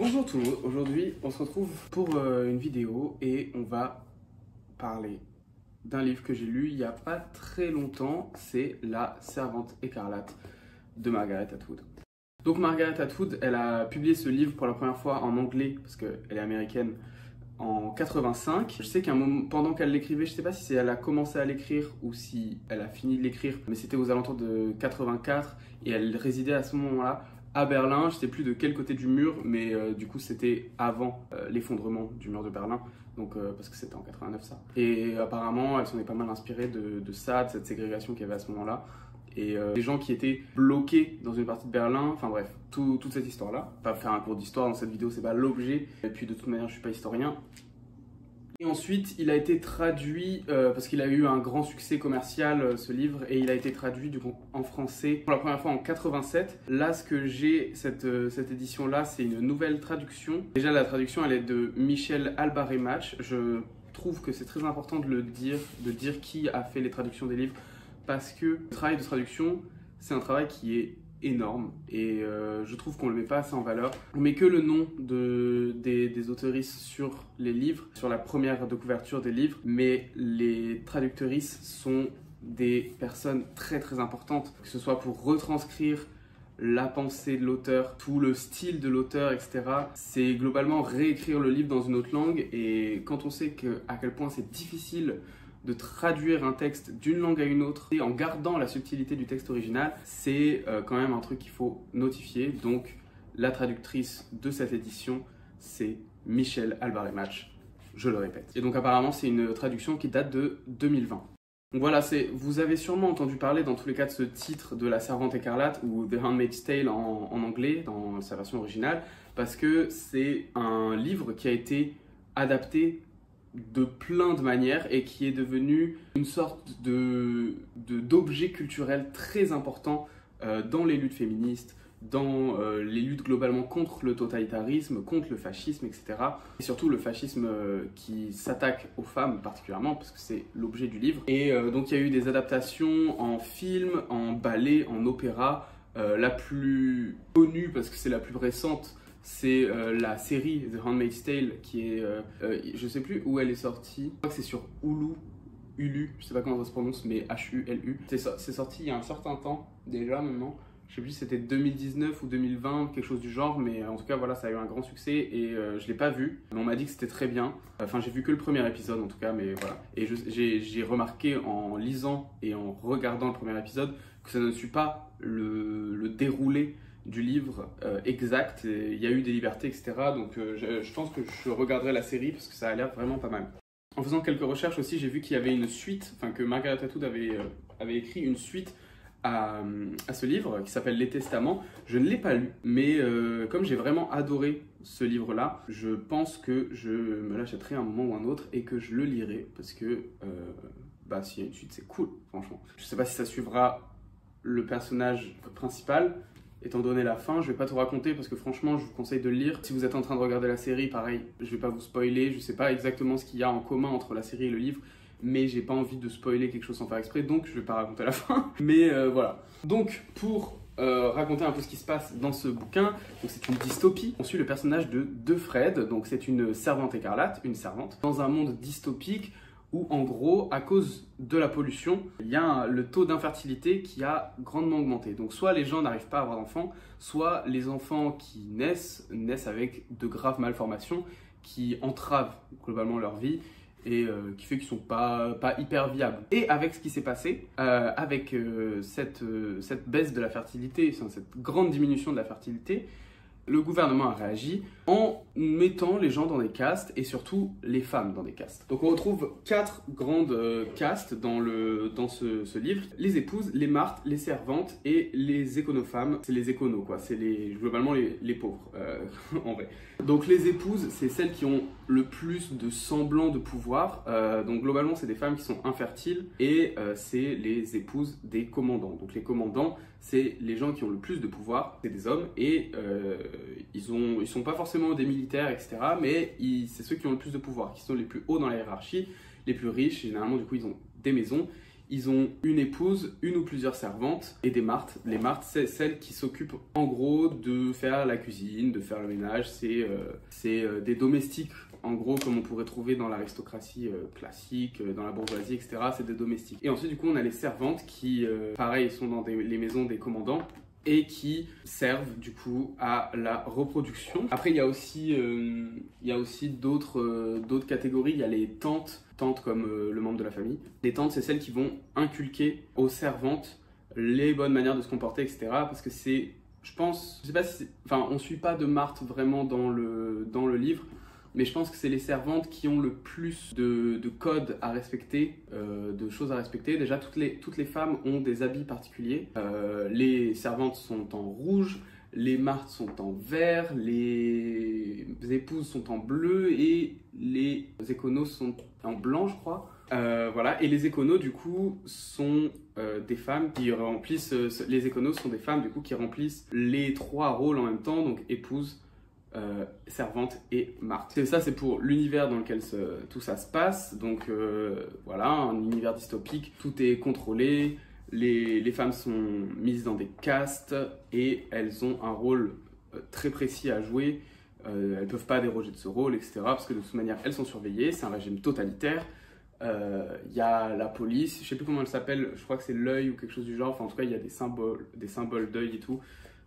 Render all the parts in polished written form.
Bonjour tout le monde, aujourd'hui on se retrouve pour une vidéo et on va parler d'un livre que j'ai lu il n'y a pas très longtemps, c'est La Servante écarlate de Margaret Atwood. Donc Margaret Atwood, elle a publié ce livre pour la première fois en anglais, parce qu'elle est américaine, en 85. Je sais qu'à un moment, pendant qu'elle l'écrivait, je ne sais pas si elle a commencé à l'écrire ou si elle a fini de l'écrire, mais c'était aux alentours de 84 et elle résidait à ce moment-là à Berlin. Je ne sais plus de quel côté du mur, mais du coup c'était avant l'effondrement du mur de Berlin, donc, parce que c'était en 89 ça. Et apparemment elle s'en est pas mal inspirée de ça, de cette ségrégation qu'il y avait à ce moment-là. Et les gens qui étaient bloqués dans une partie de Berlin, enfin bref, toute cette histoire-là. Pas faire un cours d'histoire dans cette vidéo, c'est pas l'objet. Et puis de toute manière, je suis pas historien. Et ensuite, il a été traduit, parce qu'il a eu un grand succès commercial, ce livre, et il a été traduit du coup en français pour la première fois en 87. Là, ce que j'ai, cette édition-là, c'est une nouvelle traduction. Déjà, la traduction, elle est de Michel Albaré-Mach. Je trouve que c'est très important de dire qui a fait les traductions des livres, parce que le travail de traduction, c'est un travail qui est énorme et je trouve qu'on ne le met pas assez en valeur. On met que le nom des auteuristes sur les livres, sur la première de couverture des livres, mais les traductrices sont des personnes très très importantes, que ce soit pour retranscrire la pensée de l'auteur, tout le style de l'auteur, etc. C'est globalement réécrire le livre dans une autre langue, et quand on sait à quel point c'est difficile de traduire un texte d'une langue à une autre et en gardant la subtilité du texte original, c'est quand même un truc qu'il faut notifier. Donc la traductrice de cette édition, c'est Michel Albaré-Mach, je le répète. Et donc apparemment c'est une traduction qui date de 2020. Donc voilà, vous avez sûrement entendu parler dans tous les cas de ce titre de La Servante écarlate, ou The Handmaid's Tale en anglais, dans sa version originale, parce que c'est un livre qui a été adapté de plein de manières et qui est devenu une sorte d'objet culturel très important dans les luttes féministes, dans les luttes globalement contre le totalitarisme, contre le fascisme, etc. Et surtout le fascisme qui s'attaque aux femmes particulièrement, parce que c'est l'objet du livre. Et donc il y a eu des adaptations en film, en ballet, en opéra. La plus connue, parce que c'est la plus récente, c'est la série The Handmaid's Tale, qui est, je sais plus où elle est sortie, je crois que c'est sur Hulu, je sais pas comment ça se prononce, mais H-U-L-U. C'est sorti il y a un certain temps déjà maintenant, je sais plus si c'était 2019 ou 2020, quelque chose du genre, mais en tout cas voilà, ça a eu un grand succès et je l'ai pas vu, mais on m'a dit que c'était très bien. Enfin, j'ai vu que le premier épisode en tout cas, mais voilà. Et j'ai remarqué en lisant et en regardant le premier épisode que ça ne suit pas le déroulé du livre exact. Il y a eu des libertés, etc. Donc je pense que je regarderai la série parce que ça a l'air vraiment pas mal. En faisant quelques recherches aussi, j'ai vu qu'il y avait une suite, enfin que Margaret Atwood avait écrit une suite à ce livre qui s'appelle Les Testaments. Je ne l'ai pas lu, mais comme j'ai vraiment adoré ce livre-là, je pense que je me l'achèterai à un moment ou un autre et que je le lirai parce que s'il y a une suite, c'est cool, franchement. Je sais pas si ça suivra le personnage principal, étant donné la fin. Je vais pas tout raconter parce que franchement je vous conseille de le lire. Si vous êtes en train de regarder la série, pareil, je vais pas vous spoiler, je sais pas exactement ce qu'il y a en commun entre la série et le livre, mais j'ai pas envie de spoiler quelque chose sans faire exprès, donc je vais pas raconter la fin. Mais voilà. Donc pour raconter un peu ce qui se passe dans ce bouquin, c'est une dystopie. On suit le personnage de Fred, donc c'est une servante écarlate, une servante, dans un monde dystopique où en gros, à cause de la pollution, il y a le taux d'infertilité qui a grandement augmenté. Donc soit les gens n'arrivent pas à avoir d'enfants, soit les enfants qui naissent avec de graves malformations qui entravent globalement leur vie et qui fait qu'ils sont pas hyper viables. Et avec ce qui s'est passé, avec cette baisse de la fertilité, cette grande diminution de la fertilité, le gouvernement a réagi en mettant les gens dans des castes et surtout les femmes dans des castes. Donc on retrouve 4 grandes castes dans ce livre: les épouses, les martes, les servantes et les éconofemmes. C'est les éconos quoi, c'est globalement les pauvres en vrai. Donc les épouses, c'est celles qui ont le plus de semblant de pouvoir. Donc globalement c'est des femmes qui sont infertiles et c'est les épouses des commandants. Donc les commandants, c'est les gens qui ont le plus de pouvoir, c'est des hommes et ils sont pas forcément des militaires, etc. Mais c'est ceux qui ont le plus de pouvoir, qui sont les plus hauts dans la hiérarchie, les plus riches. Généralement, du coup, ils ont des maisons, ils ont une épouse, une ou plusieurs servantes et des martes. Les martes, c'est celles qui s'occupent en gros de faire la cuisine, de faire le ménage. C'est des domestiques, en gros, comme on pourrait trouver dans l'aristocratie classique, dans la bourgeoisie, etc. C'est des domestiques. Et ensuite, du coup, on a les servantes qui, pareil, sont dans les maisons des commandants et qui servent du coup à la reproduction. Après, il y a aussi d'autres catégories. Il y a les tantes comme le membre de la famille. Les tantes, c'est celles qui vont inculquer aux servantes les bonnes manières de se comporter, etc. Parce que c'est, je pense, je sais pas si, enfin, on suit pas de Marthe vraiment dans le livre, mais je pense que c'est les servantes qui ont le plus de codes à respecter, de choses à respecter. Déjà, toutes les femmes ont des habits particuliers. Les servantes sont en rouge, les martes sont en vert, les épouses sont en bleu et les éconos sont en blanc, je crois. Voilà. Et les éconos, du coup, sont des femmes qui remplissent... les éconos sont des femmes, du coup, qui remplissent les trois rôles en même temps, donc épouse, servante et marthe. Et ça, c'est pour l'univers dans lequel tout ça se passe. Donc voilà, un univers dystopique, tout est contrôlé, les femmes sont mises dans des castes et elles ont un rôle très précis à jouer. Elles ne peuvent pas déroger de ce rôle, etc. Parce que de toute manière, elles sont surveillées, c'est un régime totalitaire. Y a la police, je ne sais plus comment elle s'appelle, je crois que c'est l'œil ou quelque chose du genre. Enfin, en tout cas, il y a des symboles d'œil et tout,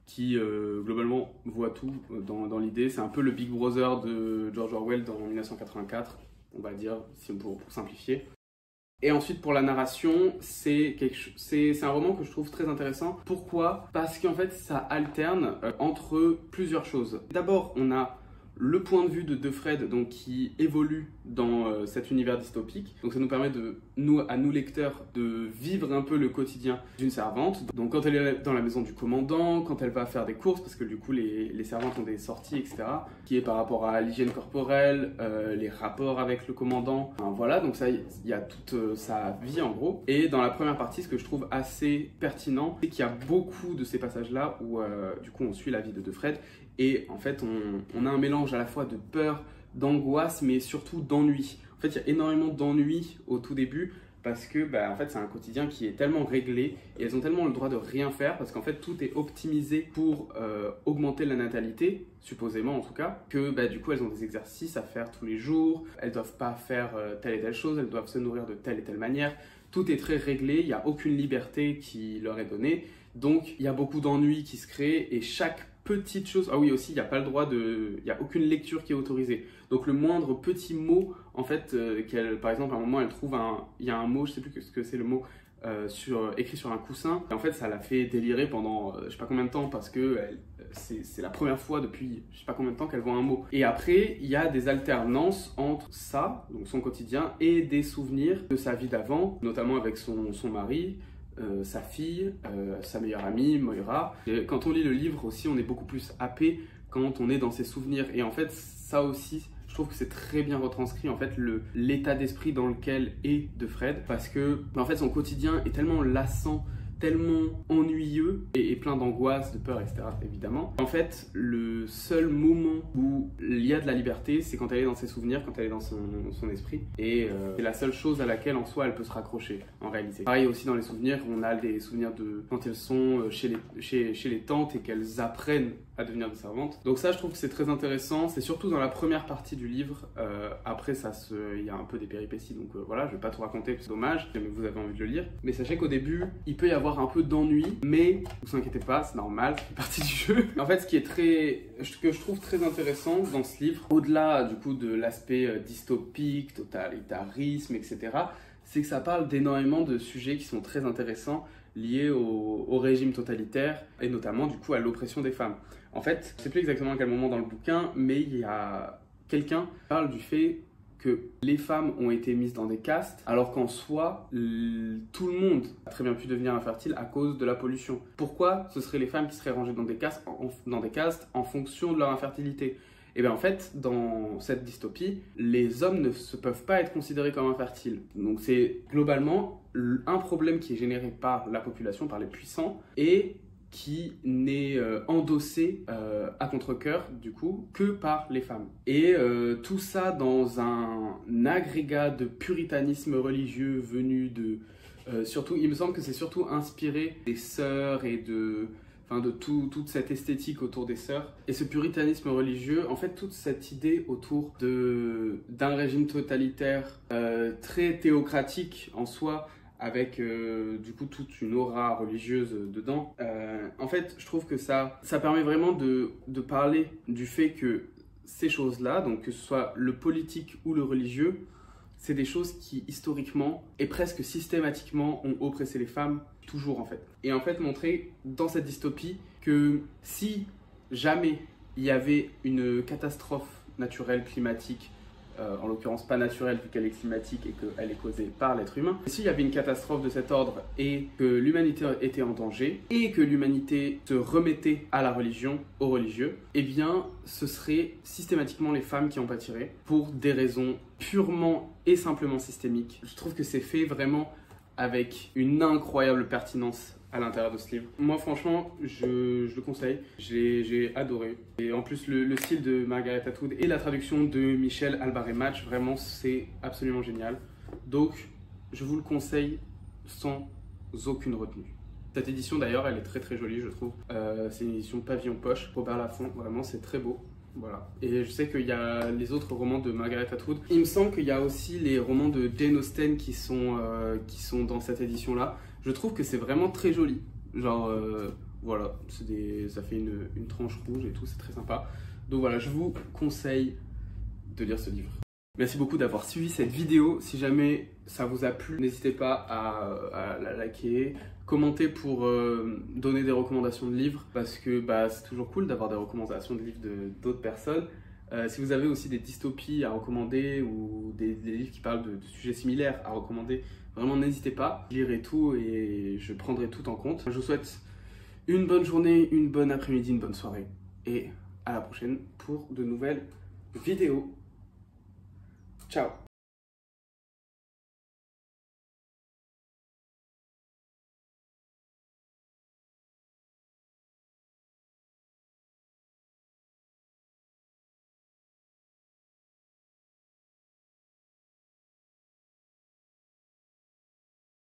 qui globalement voit tout dans l'idée. C'est un peu le Big Brother de George Orwell dans 1984, on va dire, pour simplifier. Et ensuite, pour la narration, c'est un roman que je trouve très intéressant. Pourquoi? Parce qu'en fait, ça alterne entre plusieurs choses. D'abord, on a le point de vue de Fred, donc, qui évolue dans cet univers dystopique. Donc ça nous permet à nous lecteurs de vivre un peu le quotidien d'une servante. Donc quand elle est dans la maison du commandant, quand elle va faire des courses, parce que du coup les servantes ont des sorties, etc. Qui est par rapport à l'hygiène corporelle, les rapports avec le commandant. Enfin, voilà, donc ça, il y a toute sa vie en gros. Et dans la première partie, ce que je trouve assez pertinent, c'est qu'il y a beaucoup de ces passages-là où du coup on suit la vie de Fred. Et en fait, on a un mélange à la fois de peur, d'angoisse, mais surtout d'ennui. En fait, il y a énormément d'ennui au tout début parce que en fait, c'est un quotidien qui est tellement réglé et elles ont tellement le droit de rien faire parce qu'en fait, tout est optimisé pour augmenter la natalité, supposément en tout cas, que du coup, elles ont des exercices à faire tous les jours, elles ne doivent pas faire telle et telle chose, elles doivent se nourrir de telle et telle manière. Tout est très réglé, il n'y a aucune liberté qui leur est donnée. Donc, il y a beaucoup d'ennuis qui se créent et chaque petite chose... Ah oui, aussi, il n'y a pas le droit de... Il n'y a aucune lecture qui est autorisée. Donc, le moindre petit mot, en fait, par exemple, à un moment, elle trouve il y a un mot, je ne sais plus ce que c'est le mot, écrit sur un coussin. Et en fait, ça l'a fait délirer pendant je ne sais pas combien de temps parce que c'est la première fois depuis je ne sais pas combien de temps qu'elle voit un mot. Et après, il y a des alternances entre ça, donc son quotidien, et des souvenirs de sa vie d'avant, notamment avec son mari, sa fille, sa meilleure amie, Moira. Et quand on lit le livre aussi, on est beaucoup plus happé quand on est dans ses souvenirs. Et en fait, ça aussi, je trouve que c'est très bien retranscrit en fait l'état d'esprit dans lequel est de Fred, parce que en fait son quotidien est tellement lassant, tellement ennuyeux et plein d'angoisse, de peur, etc. évidemment. En fait, le seul moment où il y a de la liberté, c'est quand elle est dans ses souvenirs, quand elle est dans son esprit. Et c'est la seule chose à laquelle en soi elle peut se raccrocher en réalité. Pareil aussi dans les souvenirs, on a des souvenirs de quand elles sont chez les tantes et qu'elles apprennent à devenir des servantes. Donc ça, je trouve que c'est très intéressant. C'est surtout dans la première partie du livre. Après, il y a un peu des péripéties, donc voilà, je vais pas tout raconter, c'est dommage, mais vous avez envie de le lire. Mais sachez qu'au début, il peut y avoir un peu d'ennui, mais ne vous inquiétez pas, c'est normal, ça fait partie du jeu. En fait, ce que je trouve très intéressant dans ce livre, au-delà du coup de l'aspect dystopique, totalitarisme, etc., c'est que ça parle d'énormément de sujets qui sont très intéressants, liés au régime totalitaire et notamment du coup à l'oppression des femmes. En fait, je ne sais plus exactement à quel moment dans le bouquin, mais il y a quelqu'un qui parle du fait que les femmes ont été mises dans des castes, alors qu'en soi, tout le monde a très bien pu devenir infertile à cause de la pollution. Pourquoi ce seraient les femmes qui seraient rangées dans des castes en fonction de leur infertilité? Et bien en fait, dans cette dystopie, les hommes ne peuvent pas être considérés comme infertiles. Donc c'est globalement un problème qui est généré par la population, par les puissants, et qui n'est endossé à contre-cœur, du coup, que par les femmes. Et tout ça dans un agrégat de puritanisme religieux venu Surtout, il me semble que c'est surtout inspiré des sœurs et de toute cette esthétique autour des sœurs. Et ce puritanisme religieux, en fait, toute cette idée autour d'un régime totalitaire très théocratique en soi, avec du coup toute une aura religieuse dedans. En fait, je trouve que ça permet vraiment de parler du fait que ces choses-là, donc que ce soit le politique ou le religieux, c'est des choses qui historiquement et presque systématiquement ont oppressé les femmes, toujours en fait. Et en fait montrer dans cette dystopie que si jamais il y avait une catastrophe naturelle, climatique, en l'occurrence pas naturelle vu qu'elle est climatique et qu'elle est causée par l'être humain. S'il y avait une catastrophe de cet ordre et que l'humanité était en danger et que l'humanité se remettait à la religion, aux religieux, eh bien ce serait systématiquement les femmes qui en pâtiraient pour des raisons purement et simplement systémiques. Je trouve que c'est fait vraiment avec une incroyable pertinence à l'intérieur de ce livre. Moi franchement, je le conseille, j'ai adoré. Et en plus le style de Margaret Atwood et la traduction de Michel Albaret-Match, vraiment c'est absolument génial. Donc je vous le conseille sans aucune retenue. Cette édition d'ailleurs, elle est très très jolie je trouve. C'est une édition pavillon poche, Robert Laffont, vraiment c'est très beau. Voilà. Et je sais qu'il y a les autres romans de Margaret Atwood. Il me semble qu'il y a aussi les romans de Jane Austen qui sont dans cette édition-là. Je trouve que c'est vraiment très joli. Genre, voilà, ça fait une tranche rouge et tout, c'est très sympa. Donc voilà, je vous conseille de lire ce livre. Merci beaucoup d'avoir suivi cette vidéo. Si jamais ça vous a plu, n'hésitez pas à la liker, commenter pour donner des recommandations de livres parce que c'est toujours cool d'avoir des recommandations de livres d'autres personnes. Si vous avez aussi des dystopies à recommander ou des livres qui parlent de sujets similaires à recommander, vraiment n'hésitez pas. Je lirai tout et je prendrai tout en compte. Je vous souhaite une bonne journée, une bonne après-midi, une bonne soirée et à la prochaine pour de nouvelles vidéos. Ciao!